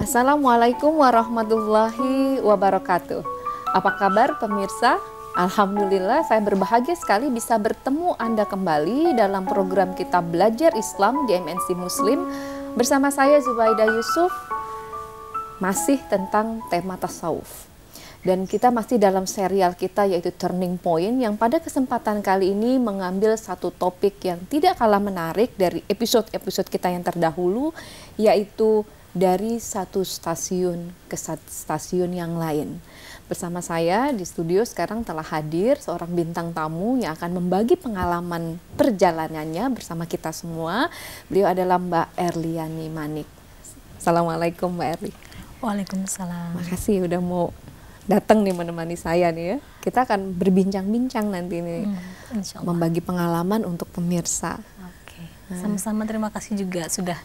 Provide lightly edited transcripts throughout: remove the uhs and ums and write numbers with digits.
Assalamualaikum warahmatullahi wabarakatuh. Apa kabar pemirsa? Alhamdulillah saya berbahagia sekali bisa bertemu Anda kembali dalam program kita Belajar Islam di MNC Muslim bersama saya Zubaidah Yusuf, masih tentang tema tasawuf. Dan kita masih dalam serial kita yaitu Turning Point yang pada kesempatan kali ini mengambil satu topik yang tidak kalah menarik dari episode-episode kita yang terdahulu, yaitu dari satu stasiun ke stasiun yang lain. Bersama saya di studio sekarang telah hadir seorang bintang tamu yang akan membagi pengalaman perjalanannya bersama kita semua. Beliau adalah Mbak Erliani Manik. Assalamualaikum Mbak Erli. Waalaikumsalam. Makasih udah mau datang nih menemani saya nih ya. Kita akan berbincang-bincang nanti nih, membagi pengalaman untuk pemirsa. Oke. Sama-sama, terima kasih juga sudah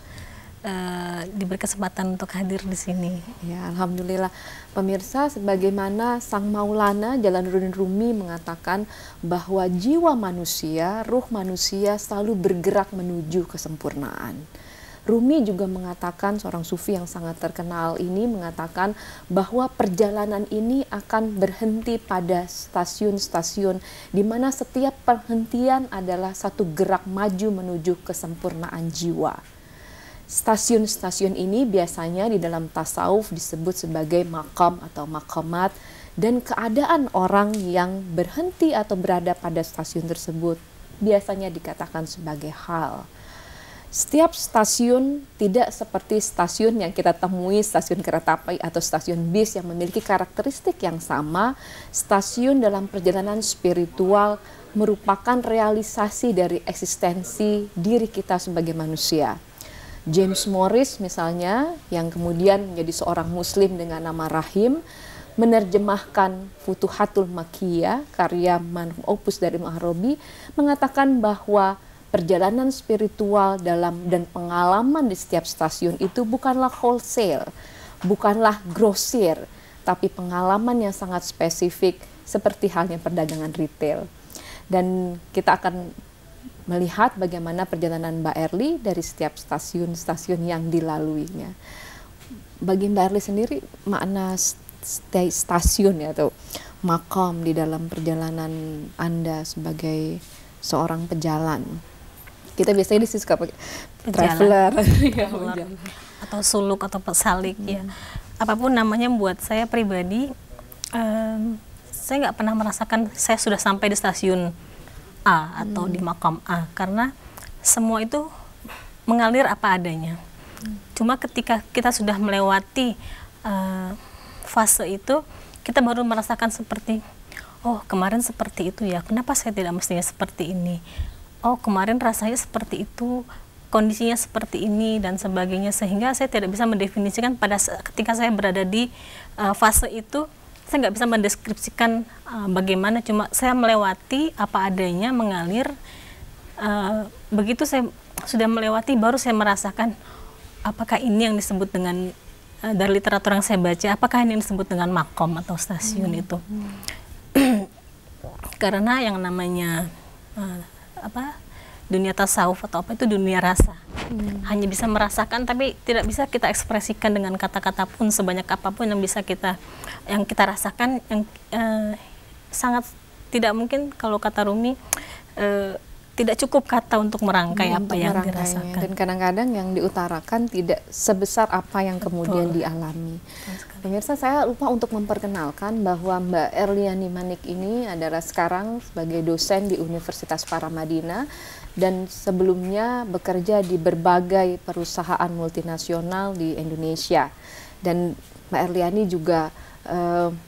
diberi kesempatan untuk hadir di sini. Ya, alhamdulillah. Pemirsa, sebagaimana Sang Maulana Jalaluddin Rumi mengatakan bahwa jiwa manusia, ruh manusia selalu bergerak menuju kesempurnaan. Rumi juga mengatakan, seorang sufi yang sangat terkenal ini mengatakan bahwa perjalanan ini akan berhenti pada stasiun-stasiun di mana setiap perhentian adalah satu gerak maju menuju kesempurnaan jiwa. Stasiun-stasiun ini biasanya di dalam tasawuf disebut sebagai makam atau makamat, dan keadaan orang yang berhenti atau berada pada stasiun tersebut biasanya dikatakan sebagai hal. Setiap stasiun tidak seperti stasiun yang kita temui, stasiun kereta api atau stasiun bis yang memiliki karakteristik yang sama. Stasiun dalam perjalanan spiritual merupakan realisasi dari eksistensi diri kita sebagai manusia. James Morris misalnya, yang kemudian menjadi seorang muslim dengan nama Rahim, menerjemahkan Futuhatul Makkiyah, karya opus dari Al-Arabi, mengatakan bahwa perjalanan spiritual dan pengalaman di setiap stasiun itu bukanlah wholesale, bukanlah grosir, tapi pengalaman yang sangat spesifik seperti halnya perdagangan retail. Dan kita akan melihat bagaimana perjalanan Mbak Erli dari setiap stasiun-stasiun yang dilaluinya. Bagi Mbak Erli sendiri, makna stasiun ya, atau makam di dalam perjalanan Anda sebagai seorang pejalan. Kita biasanya suka pakai traveler atau suluk atau pesalik ya. Apapun namanya, buat saya pribadi, saya nggak pernah merasakan saya sudah sampai di stasiun A atau di makam A, karena semua itu mengalir apa adanya. Cuma ketika kita sudah melewati fase itu, kita baru merasakan seperti, oh kemarin seperti itu ya, kenapa saya tidak mestinya seperti ini? Oh kemarin rasanya seperti itu, kondisinya seperti ini dan sebagainya, sehingga saya tidak bisa mendefinisikan ketika saya berada di fase itu. Saya nggak bisa mendeskripsikan bagaimana, cuma saya melewati apa adanya, mengalir. Begitu saya sudah melewati, baru saya merasakan apakah ini yang disebut dengan, dari literatur yang saya baca, apakah ini yang disebut dengan makom atau stasiun itu. Karena yang namanya dunia tasawuf atau apa itu dunia rasa. Hanya bisa merasakan, tapi tidak bisa kita ekspresikan dengan kata-kata pun, sebanyak apapun yang kita rasakan, yang sangat tidak mungkin. Kalau kata Rumi, tidak cukup kata untuk merangkai apa yang dirasakan. Dan kadang-kadang yang diutarakan tidak sebesar apa yang kemudian dialami. Pemirsa, saya lupa untuk memperkenalkan bahwa Mbak Erliani Manik ini adalah sekarang sebagai dosen di Universitas Paramadina, dan sebelumnya bekerja di berbagai perusahaan multinasional di Indonesia. Dan Mbak Erliani juga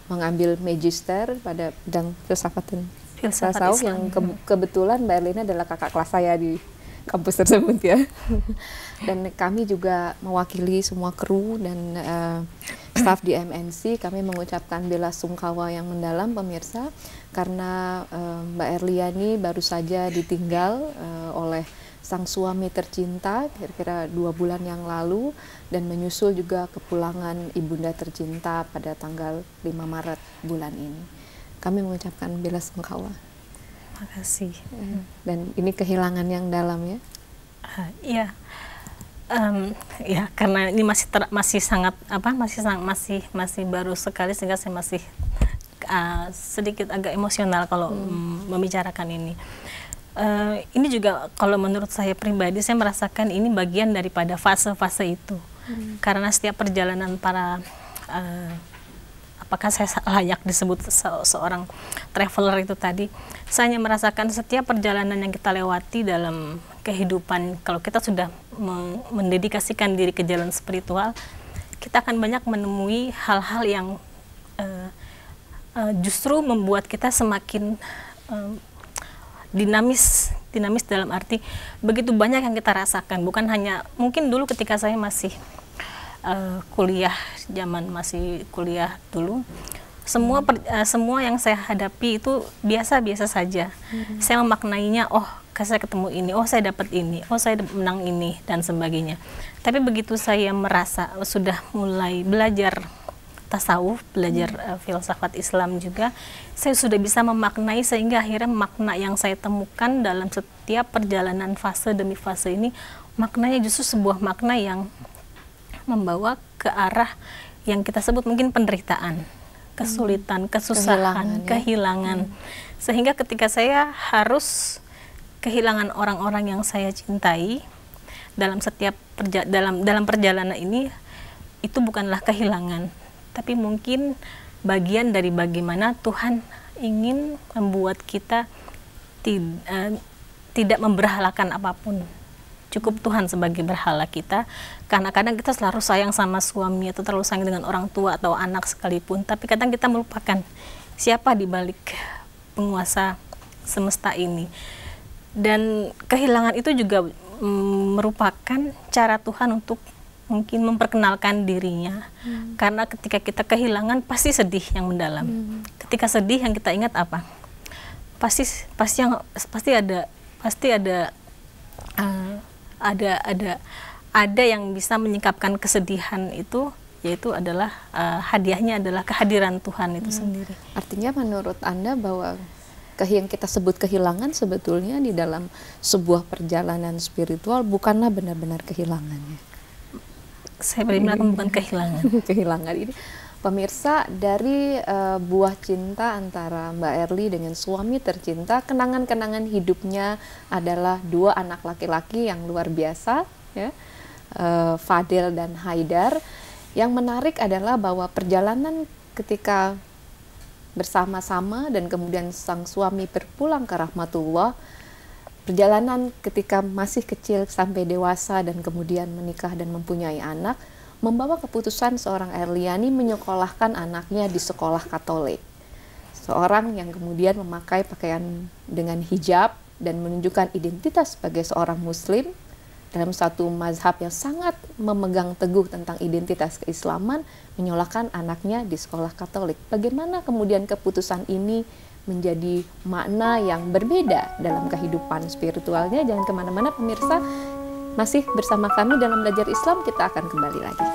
mengambil magister pada bidang filsafat tasawuf, yang kebetulan Mbak Erliani adalah kakak kelas saya di kampus tersebut ya. Dan kami juga mewakili semua kru dan staf di MNC, kami mengucapkan bela sungkawa yang mendalam pemirsa, karena Mbak Erliani baru saja ditinggal oleh sang suami tercinta kira-kira 2 bulan yang lalu, dan menyusul juga kepulangan ibunda tercinta pada tanggal 5 Maret bulan ini. Kami mengucapkan bela sungkawa. Makasih. Dan ini kehilangan yang dalam ya. Iya. Ya karena ini masih sangat masih baru sekali, sehingga saya masih sedikit agak emosional kalau membicarakan ini. Ini juga kalau menurut saya pribadi, saya merasakan ini bagian daripada fase-fase itu. Karena setiap perjalanan para apakah saya layak disebut seorang traveler itu tadi, saya hanya merasakan setiap perjalanan yang kita lewati dalam kehidupan, kalau kita sudah mendedikasikan diri ke jalan spiritual, kita akan banyak menemui hal-hal yang justru membuat kita semakin dinamis dalam arti begitu banyak yang kita rasakan. Bukan hanya, mungkin dulu ketika saya masih kuliah, zaman masih kuliah dulu, semua yang saya hadapi itu biasa-biasa saja. Saya memaknainya, oh saya ketemu ini, oh saya dapat ini, oh saya menang ini, dan sebagainya. Tapi begitu saya merasa sudah mulai belajar tasawuf, belajar filsafat Islam juga, saya sudah bisa memaknai, sehingga akhirnya makna yang saya temukan dalam setiap perjalanan fase demi fase ini, maknanya justru sebuah makna yang membawa ke arah yang kita sebut mungkin penderitaan, kesulitan, kesusahan, kehilangan. Sehingga ketika saya harus kehilangan orang-orang yang saya cintai dalam setiap dalam perjalanan ini, itu bukanlah kehilangan, tapi mungkin bagian dari bagaimana Tuhan ingin membuat kita tidak memberhalakan apapun. Cukup Tuhan sebagai berhala kita, karena kadang kita selalu sayang sama suami atau terlalu sayang dengan orang tua atau anak sekalipun, tapi kadang kita melupakan siapa di balik penguasa semesta ini. Dan kehilangan itu juga merupakan cara Tuhan untuk mungkin memperkenalkan dirinya. Karena ketika kita kehilangan pasti sedih yang mendalam. Ketika sedih yang kita ingat apa? Ada yang bisa menyingkapkan kesedihan itu, yaitu adalah hadiahnya adalah kehadiran Tuhan itu sendiri. Artinya menurut Anda bahwa yang kita sebut kehilangan sebetulnya di dalam sebuah perjalanan spiritual bukanlah benar-benar kehilangan, ya? Saya bilang bukan kehilangan. Kehilangan ini, pemirsa, dari buah cinta antara Mbak Erly dengan suami tercinta, kenangan-kenangan hidupnya adalah dua anak laki-laki yang luar biasa, ya, Fadel dan Haidar. Yang menarik adalah bahwa perjalanan ketika bersama-sama dan kemudian sang suami berpulang ke rahmatullah, perjalanan ketika masih kecil sampai dewasa dan kemudian menikah dan mempunyai anak, membawa keputusan seorang Erliani menyekolahkan anaknya di sekolah Katolik. Seorang yang kemudian memakai pakaian dengan hijab dan menunjukkan identitas sebagai seorang Muslim dalam satu mazhab yang sangat memegang teguh tentang identitas keislaman, menyekolahkan anaknya di sekolah Katolik. Bagaimana kemudian keputusan ini menjadi makna yang berbeda dalam kehidupan spiritualnya? Jangan kemana-mana pemirsa, masih bersama kami dalam Belajar Islam, kita akan kembali lagi.